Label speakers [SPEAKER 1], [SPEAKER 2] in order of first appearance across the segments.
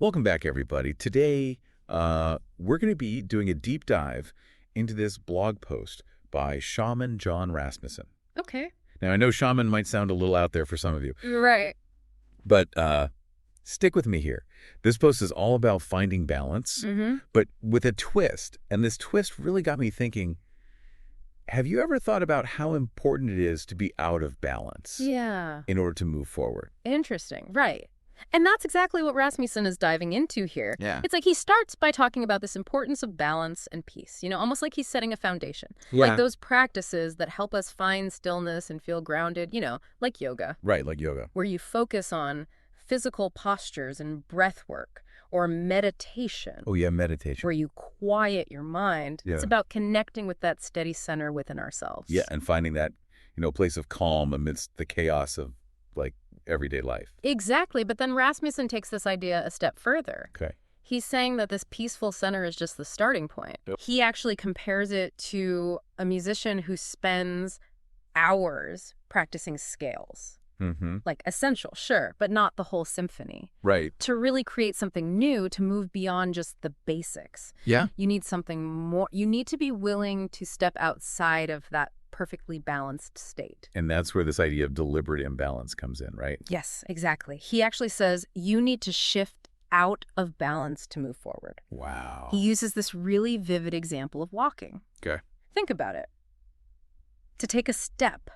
[SPEAKER 1] Welcome back, everybody. Today, we're going to be doing a deep dive into this blog post by Shaman Jon Rasmussen.
[SPEAKER 2] Okay.
[SPEAKER 1] Now, I know shaman might sound a little out there for some of you,
[SPEAKER 2] Right.
[SPEAKER 1] but stick with me here. This post is all about finding balance, but with a twist. And this twist really got me thinking, have you ever thought about how important it is to be out of balance
[SPEAKER 2] Yeah.
[SPEAKER 1] in order to move forward?
[SPEAKER 2] Interesting. Right. And that's exactly what Rasmussen is diving into here.
[SPEAKER 1] Yeah.
[SPEAKER 2] It's like he starts by talking about this importance of balance and peace, almost like he's setting a foundation.
[SPEAKER 1] Yeah.
[SPEAKER 2] Like those practices that help us find stillness and feel grounded, like yoga.
[SPEAKER 1] Right, like yoga.
[SPEAKER 2] Where you focus on physical postures and breath work, or meditation.
[SPEAKER 1] Oh, yeah, meditation.
[SPEAKER 2] Where you quiet your mind.
[SPEAKER 1] Yeah.
[SPEAKER 2] It's about connecting with that steady center within ourselves.
[SPEAKER 1] Yeah, and finding that, place of calm amidst the chaos of, everyday life.
[SPEAKER 2] Exactly, but then Rasmussen takes this idea a step further.
[SPEAKER 1] Okay.
[SPEAKER 2] He's saying that this peaceful center is just the starting point.
[SPEAKER 1] Yep.
[SPEAKER 2] He actually compares it to a musician who spends hours practicing scales. Like essential, sure, but not the whole symphony.
[SPEAKER 1] Right.
[SPEAKER 2] To really create something new, to move beyond just the basics.
[SPEAKER 1] Yeah.
[SPEAKER 2] You need something more. You need to be willing to step outside of that perfectly balanced state.
[SPEAKER 1] And that's where this idea of deliberate imbalance comes in, right?
[SPEAKER 2] Yes, exactly. He actually says you need to shift out of balance to move forward.
[SPEAKER 1] Wow.
[SPEAKER 2] He uses this really vivid example of walking.
[SPEAKER 1] Okay.
[SPEAKER 2] Think about it. To take a step,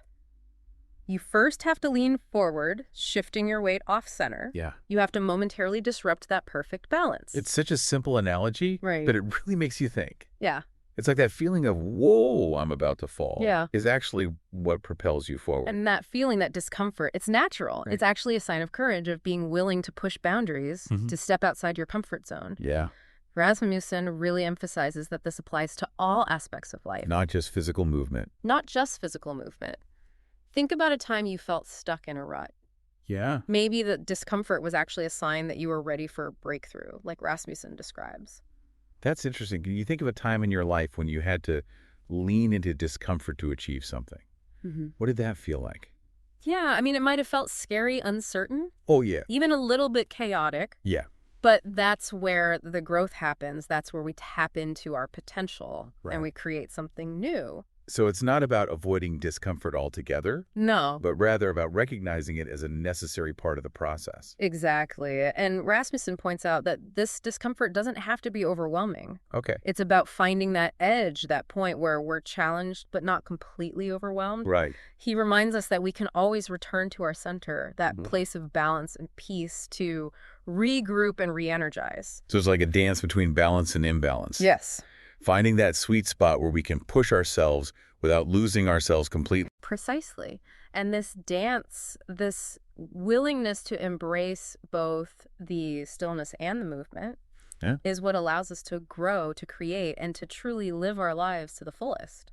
[SPEAKER 2] you first have to lean forward, shifting your weight off center.
[SPEAKER 1] Yeah.
[SPEAKER 2] You have to momentarily disrupt that perfect balance.
[SPEAKER 1] It's such a simple analogy,
[SPEAKER 2] Right.
[SPEAKER 1] but it really makes you think.
[SPEAKER 2] Yeah.
[SPEAKER 1] It's like that feeling of, whoa, I'm about to fall.
[SPEAKER 2] Yeah.
[SPEAKER 1] Is actually what propels you forward.
[SPEAKER 2] And that feeling, that discomfort, it's natural.
[SPEAKER 1] Right.
[SPEAKER 2] It's actually a sign of courage, of being willing to push boundaries, to step outside your comfort zone.
[SPEAKER 1] Yeah.
[SPEAKER 2] Rasmussen really emphasizes that this applies to all aspects of life.
[SPEAKER 1] Not just physical movement.
[SPEAKER 2] Not just physical movement. Think about a time you felt stuck in a rut.
[SPEAKER 1] Yeah.
[SPEAKER 2] Maybe the discomfort was actually a sign that you were ready for a breakthrough, like Rasmussen describes.
[SPEAKER 1] That's interesting. Can you think of a time in your life when you had to lean into discomfort to achieve something? What did that feel like?
[SPEAKER 2] Yeah, it might have felt scary, uncertain,
[SPEAKER 1] Oh, yeah.
[SPEAKER 2] even a little bit chaotic.
[SPEAKER 1] Yeah.
[SPEAKER 2] But that's where the growth happens. That's where we tap into our potential
[SPEAKER 1] Right.
[SPEAKER 2] and we create something new.
[SPEAKER 1] So it's not about avoiding discomfort altogether,
[SPEAKER 2] No.
[SPEAKER 1] but rather about recognizing it as a necessary part of the process.
[SPEAKER 2] Exactly. And Rasmussen points out that this discomfort doesn't have to be overwhelming.
[SPEAKER 1] Okay.
[SPEAKER 2] It's about finding that edge, that point where we're challenged but not completely overwhelmed.
[SPEAKER 1] Right.
[SPEAKER 2] He reminds us that we can always return to our center, that place of balance and peace, to regroup and re-energize.
[SPEAKER 1] So it's like a dance between balance and imbalance.
[SPEAKER 2] Yes.
[SPEAKER 1] Finding that sweet spot where we can push ourselves without losing ourselves completely.
[SPEAKER 2] Precisely. And this dance, this willingness to embrace both the stillness and the movement is what allows us to grow, to create, and to truly live our lives to the fullest.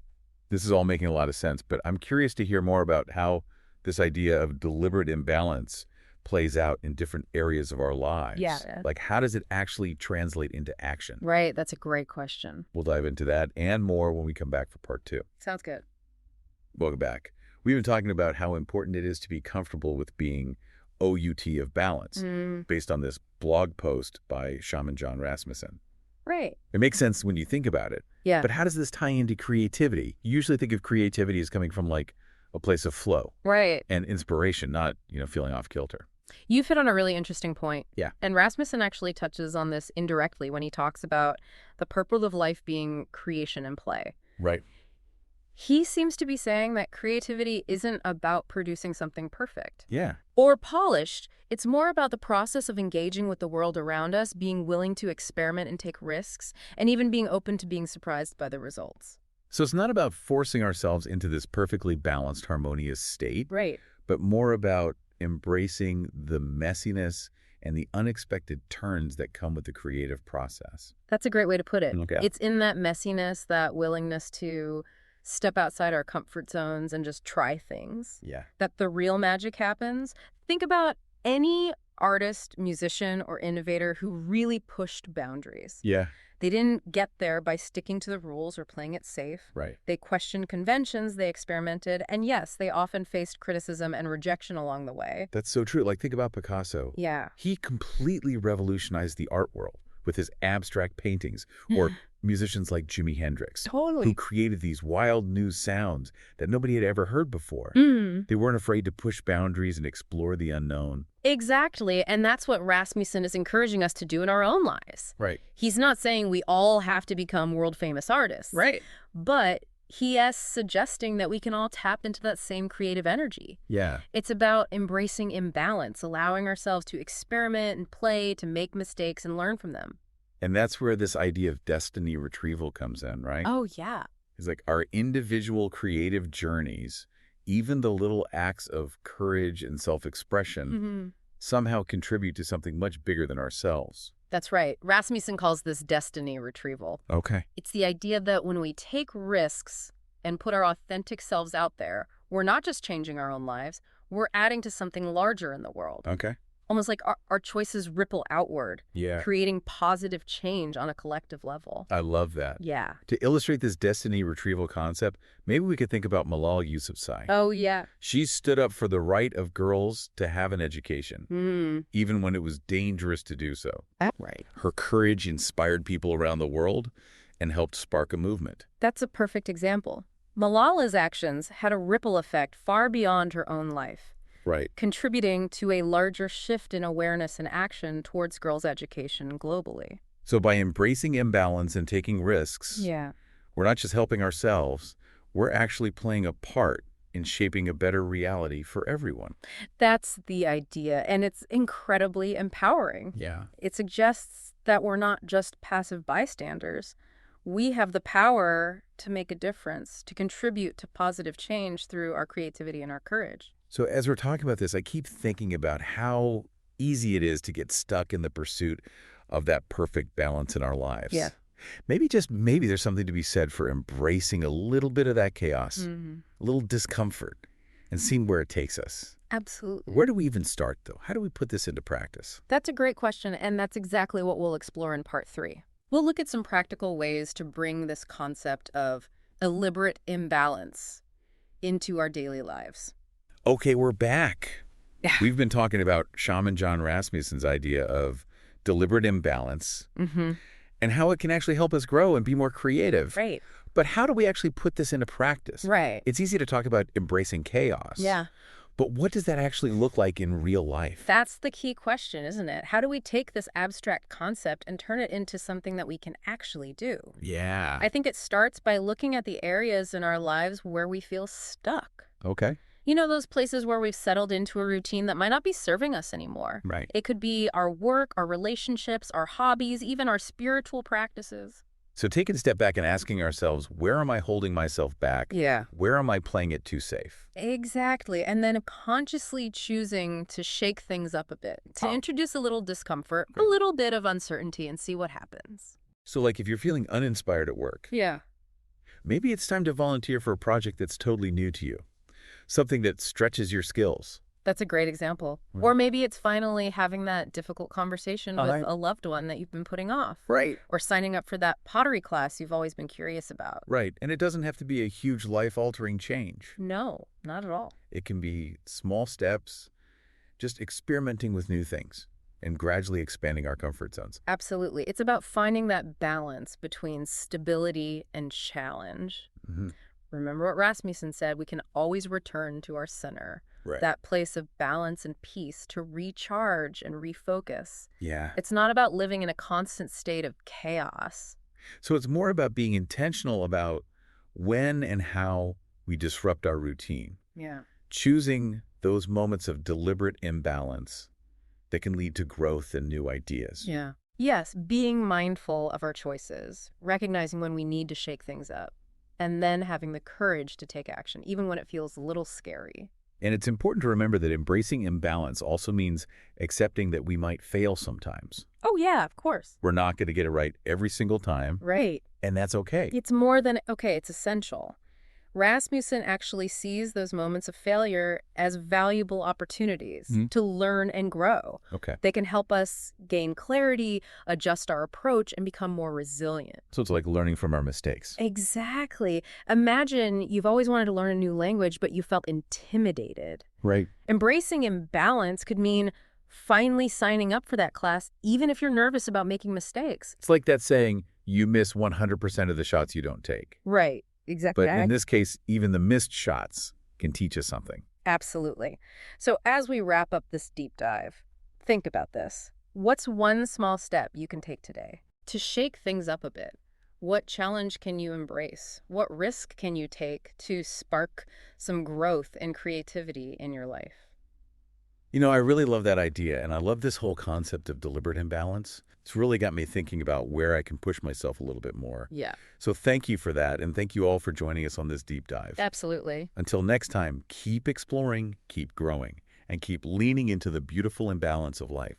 [SPEAKER 1] This is all making a lot of sense, but I'm curious to hear more about how this idea of deliberate imbalance plays out in different areas of our lives.
[SPEAKER 2] Yeah.
[SPEAKER 1] Like, how does it actually translate into action?
[SPEAKER 2] Right. That's a great question.
[SPEAKER 1] We'll dive into that and more when we come back for part 2.
[SPEAKER 2] Sounds good.
[SPEAKER 1] Welcome back. We've been talking about how important it is to be comfortable with being OUT of balance, based on this blog post by Shaman Jon Rasmussen.
[SPEAKER 2] Right.
[SPEAKER 1] It makes sense when you think about it.
[SPEAKER 2] Yeah.
[SPEAKER 1] But how does this tie into creativity? You usually think of creativity as coming from like a place of flow.
[SPEAKER 2] Right.
[SPEAKER 1] And inspiration, not, feeling off kilter.
[SPEAKER 2] You've hit on a really interesting point.
[SPEAKER 1] Yeah.
[SPEAKER 2] And Rasmussen actually touches on this indirectly when he talks about the purpose of life being creation and play.
[SPEAKER 1] Right.
[SPEAKER 2] He seems to be saying that creativity isn't about producing something perfect.
[SPEAKER 1] Yeah.
[SPEAKER 2] Or polished. It's more about the process of engaging with the world around us, being willing to experiment and take risks, and even being open to being surprised by the results.
[SPEAKER 1] So it's not about forcing ourselves into this perfectly balanced, harmonious state,
[SPEAKER 2] Right.
[SPEAKER 1] but more about embracing the messiness and the unexpected turns that come with the creative process.
[SPEAKER 2] That's a great way to put it.
[SPEAKER 1] Okay.
[SPEAKER 2] It's in that messiness, that willingness to step outside our comfort zones and just try things,
[SPEAKER 1] Yeah.
[SPEAKER 2] that the real magic happens. Think about any artist, musician, or innovator who really pushed boundaries.
[SPEAKER 1] Yeah.
[SPEAKER 2] They didn't get there by sticking to the rules or playing it safe.
[SPEAKER 1] Right.
[SPEAKER 2] They questioned conventions, they experimented, and yes, they often faced criticism and rejection along the way.
[SPEAKER 1] That's so true. Like, think about Picasso.
[SPEAKER 2] Yeah.
[SPEAKER 1] He completely revolutionized the art world with his abstract paintings, or musicians like Jimi Hendrix, who created these wild new sounds that nobody had ever heard before. They weren't afraid to push boundaries and explore the unknown.
[SPEAKER 2] Exactly, and that's what Rasmussen is encouraging us to do in our own lives.
[SPEAKER 1] Right.
[SPEAKER 2] He's not saying we all have to become world-famous artists.
[SPEAKER 1] Right.
[SPEAKER 2] But he is suggesting that we can all tap into that same creative energy.
[SPEAKER 1] Yeah.
[SPEAKER 2] It's about embracing imbalance, allowing ourselves to experiment and play, to make mistakes and learn from them.
[SPEAKER 1] And that's where this idea of destiny retrieval comes in, right?
[SPEAKER 2] Oh, yeah.
[SPEAKER 1] It's like our individual creative journeys, even the little acts of courage and self-expression, somehow contribute to something much bigger than ourselves.
[SPEAKER 2] That's right. Rasmussen calls this destiny retrieval.
[SPEAKER 1] Okay.
[SPEAKER 2] It's the idea that when we take risks and put our authentic selves out there, we're not just changing our own lives, we're adding to something larger in the world.
[SPEAKER 1] Okay.
[SPEAKER 2] Almost like our choices ripple outward, creating positive change on a collective level.
[SPEAKER 1] I love that.
[SPEAKER 2] Yeah.
[SPEAKER 1] To illustrate this destiny retrieval concept, maybe we could think about Malala Yousafzai.
[SPEAKER 2] Oh, yeah.
[SPEAKER 1] She stood up for the right of girls to have an education, even when it was dangerous to do so.
[SPEAKER 2] Right.
[SPEAKER 1] Her courage inspired people around the world and helped spark a movement.
[SPEAKER 2] That's a perfect example. Malala's actions had a ripple effect far beyond her own life.
[SPEAKER 1] Right.
[SPEAKER 2] Contributing to a larger shift in awareness and action towards girls' education globally.
[SPEAKER 1] So by embracing imbalance and taking risks, we're not just helping ourselves, we're actually playing a part in shaping a better reality for everyone.
[SPEAKER 2] That's the idea, and it's incredibly empowering.
[SPEAKER 1] Yeah.
[SPEAKER 2] It suggests that we're not just passive bystanders. We have the power to make a difference, to contribute to positive change through our creativity and our courage.
[SPEAKER 1] So as we're talking about this, I keep thinking about how easy it is to get stuck in the pursuit of that perfect balance in our lives.
[SPEAKER 2] Yeah.
[SPEAKER 1] Maybe, just maybe, there's something to be said for embracing a little bit of that chaos, a little discomfort, and seeing where it takes us.
[SPEAKER 2] Absolutely.
[SPEAKER 1] Where do we even start, though? How do we put this into practice?
[SPEAKER 2] That's a great question, and that's exactly what we'll explore in part 3. We'll look at some practical ways to bring this concept of deliberate imbalance into our daily lives.
[SPEAKER 1] Okay, we're back.
[SPEAKER 2] Yeah.
[SPEAKER 1] We've been talking about Shaman Jon Rasmussen's idea of deliberate imbalance and how it can actually help us grow and be more creative.
[SPEAKER 2] Right.
[SPEAKER 1] But how do we actually put this into practice?
[SPEAKER 2] Right.
[SPEAKER 1] It's easy to talk about embracing chaos.
[SPEAKER 2] Yeah.
[SPEAKER 1] But what does that actually look like in real life?
[SPEAKER 2] That's the key question, isn't it? How do we take this abstract concept and turn it into something that we can actually do?
[SPEAKER 1] Yeah.
[SPEAKER 2] I think it starts by looking at the areas in our lives where we feel stuck.
[SPEAKER 1] Okay.
[SPEAKER 2] You know, those places where we've settled into a routine that might not be serving us anymore.
[SPEAKER 1] Right.
[SPEAKER 2] It could be our work, our relationships, our hobbies, even our spiritual practices.
[SPEAKER 1] So taking a step back and asking ourselves, where am I holding myself back?
[SPEAKER 2] Yeah.
[SPEAKER 1] Where am I playing it too safe?
[SPEAKER 2] Exactly. And then consciously choosing to shake things up a bit, to introduce a little discomfort, a little bit of uncertainty, and see what happens.
[SPEAKER 1] So like if you're feeling uninspired at work, maybe it's time to volunteer for a project that's totally new to you. Something that stretches your skills.
[SPEAKER 2] That's a great example.
[SPEAKER 1] Right.
[SPEAKER 2] Or maybe it's finally having that difficult conversation with a loved one that you've been putting off.
[SPEAKER 1] Right.
[SPEAKER 2] Or signing up for that pottery class you've always been curious about.
[SPEAKER 1] Right. And it doesn't have to be a huge life-altering change.
[SPEAKER 2] No, not at all.
[SPEAKER 1] It can be small steps, just experimenting with new things and gradually expanding our comfort zones.
[SPEAKER 2] Absolutely. It's about finding that balance between stability and challenge. Remember what Rasmussen said, we can always return to our center.
[SPEAKER 1] Right.
[SPEAKER 2] That place of balance and peace to recharge and refocus.
[SPEAKER 1] Yeah.
[SPEAKER 2] It's not about living in a constant state of chaos.
[SPEAKER 1] So it's more about being intentional about when and how we disrupt our routine.
[SPEAKER 2] Yeah.
[SPEAKER 1] Choosing those moments of deliberate imbalance that can lead to growth and new ideas.
[SPEAKER 2] Yeah. Yes, being mindful of our choices, recognizing when we need to shake things up, and then having the courage to take action, even when it feels a little scary.
[SPEAKER 1] And it's important to remember that embracing imbalance also means accepting that we might fail sometimes.
[SPEAKER 2] Oh, yeah, of course.
[SPEAKER 1] We're not going to get it right every single time.
[SPEAKER 2] Right.
[SPEAKER 1] And that's okay.
[SPEAKER 2] It's more than, okay, it's essential. Rasmussen actually sees those moments of failure as valuable opportunities to learn and grow.
[SPEAKER 1] Okay.
[SPEAKER 2] They can help us gain clarity, adjust our approach, and become more resilient.
[SPEAKER 1] So it's like learning from our mistakes.
[SPEAKER 2] Exactly. Imagine you've always wanted to learn a new language, but you felt intimidated.
[SPEAKER 1] Right.
[SPEAKER 2] Embracing imbalance could mean finally signing up for that class, even if you're nervous about making mistakes.
[SPEAKER 1] It's like that saying, you miss 100% of the shots you don't take.
[SPEAKER 2] Right. Exactly.
[SPEAKER 1] But in this case, even the missed shots can teach us something.
[SPEAKER 2] Absolutely. So as we wrap up this deep dive, think about this. What's one small step you can take today to shake things up a bit? What challenge can you embrace? What risk can you take to spark some growth and creativity in your life?
[SPEAKER 1] You know, I really love that idea, and I love this whole concept of deliberate imbalance. It's really got me thinking about where I can push myself a little bit more.
[SPEAKER 2] Yeah.
[SPEAKER 1] So thank you for that, and thank you all for joining us on this deep dive.
[SPEAKER 2] Absolutely.
[SPEAKER 1] Until next time, keep exploring, keep growing, and keep leaning into the beautiful imbalance of life.